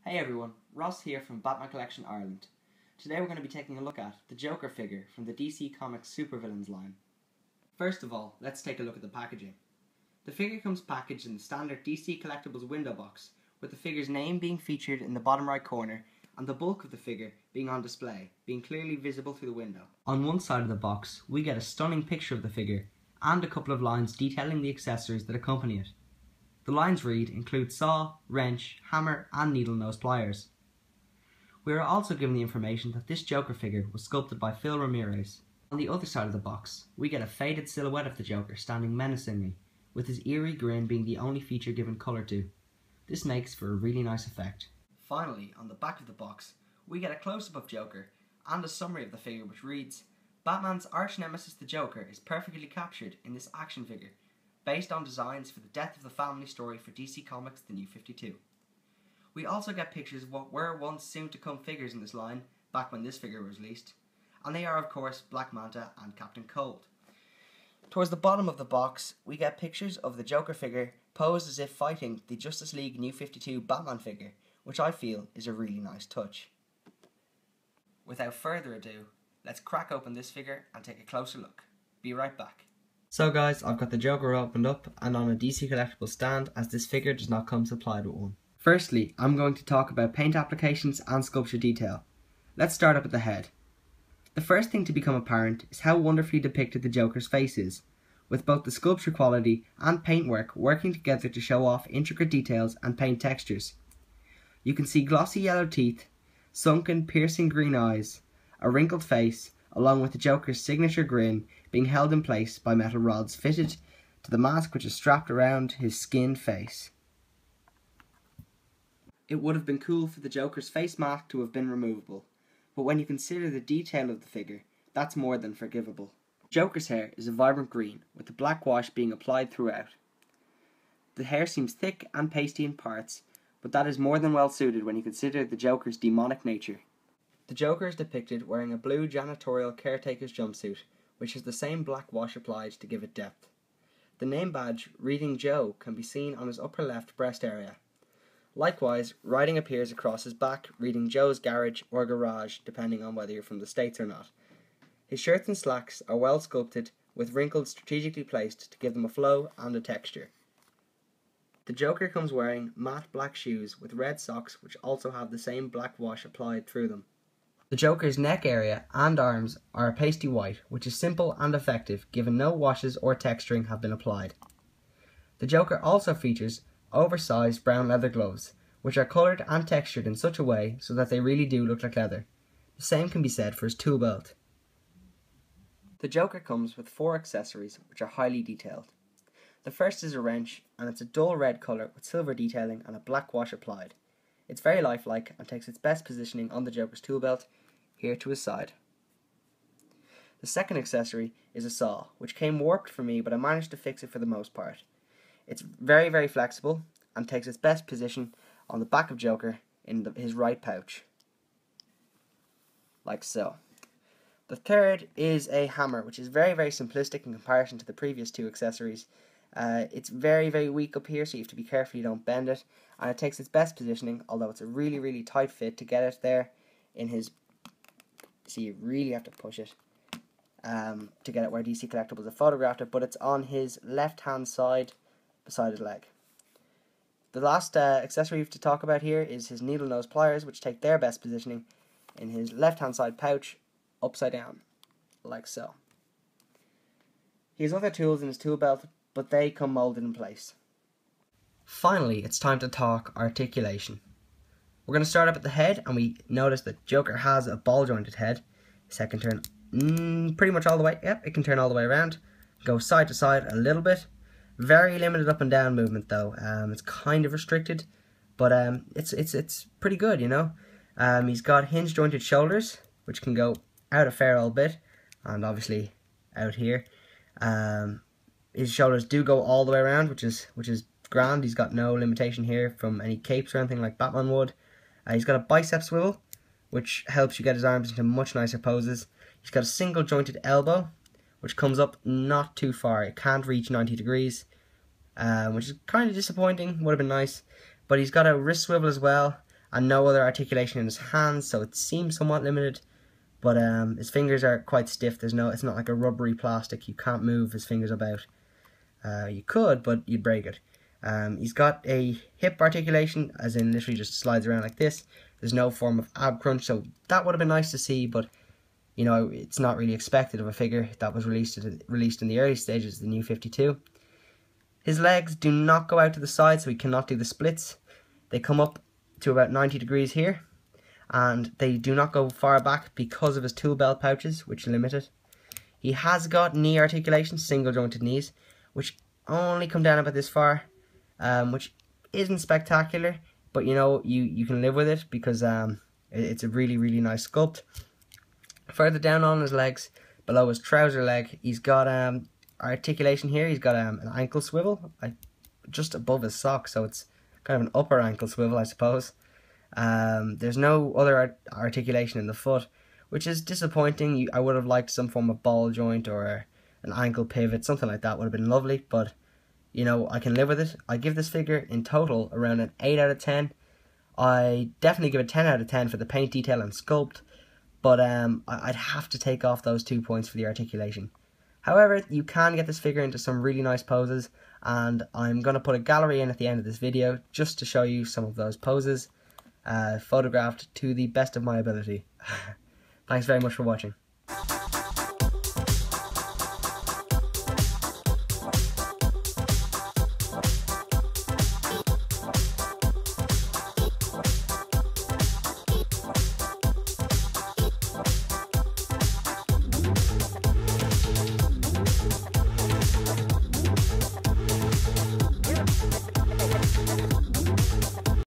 Hey everyone, Ross here from Batman Collection Ireland. Today we're going to be taking a look at the Joker figure from the DC Comics supervillains line. First of all, let's take a look at the packaging. The figure comes packaged in the standard DC Collectibles window box, with the figure's name being featured in the bottom right corner and the bulk of the figure being on display, being clearly visible through the window. On one side of the box, we get a stunning picture of the figure and a couple of lines detailing the accessories that accompany it. The lines read include saw, wrench, hammer and needle nose pliers. We are also given the information that this Joker figure was sculpted by Phil Ramirez. On the other side of the box, we get a faded silhouette of the Joker standing menacingly, with his eerie grin being the only feature given colour to. This makes for a really nice effect. Finally, on the back of the box, we get a close-up of Joker and a summary of the figure which reads, Batman's arch-nemesis the Joker is perfectly captured in this action figure, based on designs for the Death of the Family story for DC Comics The New 52. We also get pictures of what were once soon-to-come figures in this line, back when this figure was released, and they are of course Black Manta and Captain Cold. Towards the bottom of the box, we get pictures of the Joker figure posed as if fighting the Justice League New 52 Batman figure, which I feel is a really nice touch. Without further ado, let's crack open this figure and take a closer look. Be right back. So guys, I've got the Joker opened up and on a DC Collectibles stand, as this figure does not come supplied with one. Firstly, I'm going to talk about paint applications and sculpture detail. Let's start up at the head. The first thing to become apparent is how wonderfully depicted the Joker's face is, with both the sculpture quality and paintwork working together to show off intricate details and paint textures. You can see glossy yellow teeth, sunken piercing green eyes, a wrinkled face, along with the Joker's signature grin being held in place by metal rods fitted to the mask which is strapped around his skinned face. It would have been cool for the Joker's face mask to have been removable, but when you consider the detail of the figure, that's more than forgivable. Joker's hair is a vibrant green, with the black wash being applied throughout. The hair seems thick and pasty in parts, but that is more than well suited when you consider the Joker's demonic nature. The Joker is depicted wearing a blue janitorial caretaker's jumpsuit, which has the same black wash applied to give it depth. The name badge, reading Joe, can be seen on his upper left breast area. Likewise, writing appears across his back, reading Joe's garage or garage, depending on whether you're from the States or not. His shirts and slacks are well sculpted, with wrinkles strategically placed to give them a flow and a texture. The Joker comes wearing matte black shoes with red socks which also have the same black wash applied through them. The Joker's neck area and arms are a pasty white, which is simple and effective given no washes or texturing have been applied. The Joker also features oversized brown leather gloves, which are coloured and textured in such a way so that they really do look like leather. The same can be said for his tool belt. The Joker comes with 4 accessories which are highly detailed. The first is a wrench, and it's a dull red colour with silver detailing and a black wash applied. It's very lifelike and takes its best positioning on the Joker's tool belt, here to his side. The second accessory is a saw, which came warped for me, but I managed to fix it for the most part. It's very flexible and takes its best position on the back of Joker in his right pouch, like so. The third is a hammer, which is very simplistic in comparison to the previous 2 accessories. It's very weak up here, so you have to be careful you don't bend it, and it takes its best positioning, although it's a really tight fit to get it there in his, so you really have to push it to get it where DC Collectibles have photographed it, but it's on his left hand side beside his leg. The last accessory we have to talk about here is his needle nose pliers, which take their best positioning in his left hand side pouch, upside down, like so. He has other tools in his tool belt, but they come moulded in place. Finally, it's time to talk articulation. We're going to start up at the head, and we notice that Joker has a ball jointed head. His head can turn pretty much all the way. Yep, it can turn all the way around. Go side to side a little bit. Very limited up and down movement though. It's kind of restricted, but it's pretty good, you know. He's got hinge jointed shoulders, which can go out a fair old bit, and obviously out here. His shoulders do go all the way around, which is grand. He's got no limitation here from any capes or anything like Batman would. He's got a bicep swivel, which helps you get his arms into much nicer poses. He's got a single jointed elbow, which comes up not too far. It can't reach 90 degrees, which is kind of disappointing. Would have been nice. But he's got a wrist swivel as well, and no other articulation in his hands, so it seems somewhat limited. But his fingers are quite stiff. It's not like a rubbery plastic. You can't move his fingers about. You could, but you'd break it. He's got a hip articulation, as in literally just slides around like this. There's no form of ab crunch, so that would have been nice to see, but you know, it's not really expected of a figure that was released in the early stages of the New 52. His legs do not go out to the side, so he cannot do the splits. They come up to about 90 degrees here, and they do not go far back because of his tool belt pouches, which limit it. He has got knee articulation, single jointed knees, which only come down about this far, which isn't spectacular, but you know, you can live with it because it's a really, really nice sculpt. Further down on his legs, below his trouser leg, he's got articulation here. He's got an ankle swivel just above his sock, so it's kind of an upper ankle swivel, I suppose. There's no other articulation in the foot, which is disappointing. I would have liked some form of ball joint or an ankle pivot, something like that would have been lovely, but you know, I can live with it. I give this figure in total around an 8 out of 10. I definitely give it 10 out of 10 for the paint detail and sculpt, but I'd have to take off those 2 points for the articulation. However, you can get this figure into some really nice poses, and I'm going to put a gallery in at the end of this video just to show you some of those poses, photographed to the best of my ability. Thanks very much for watching.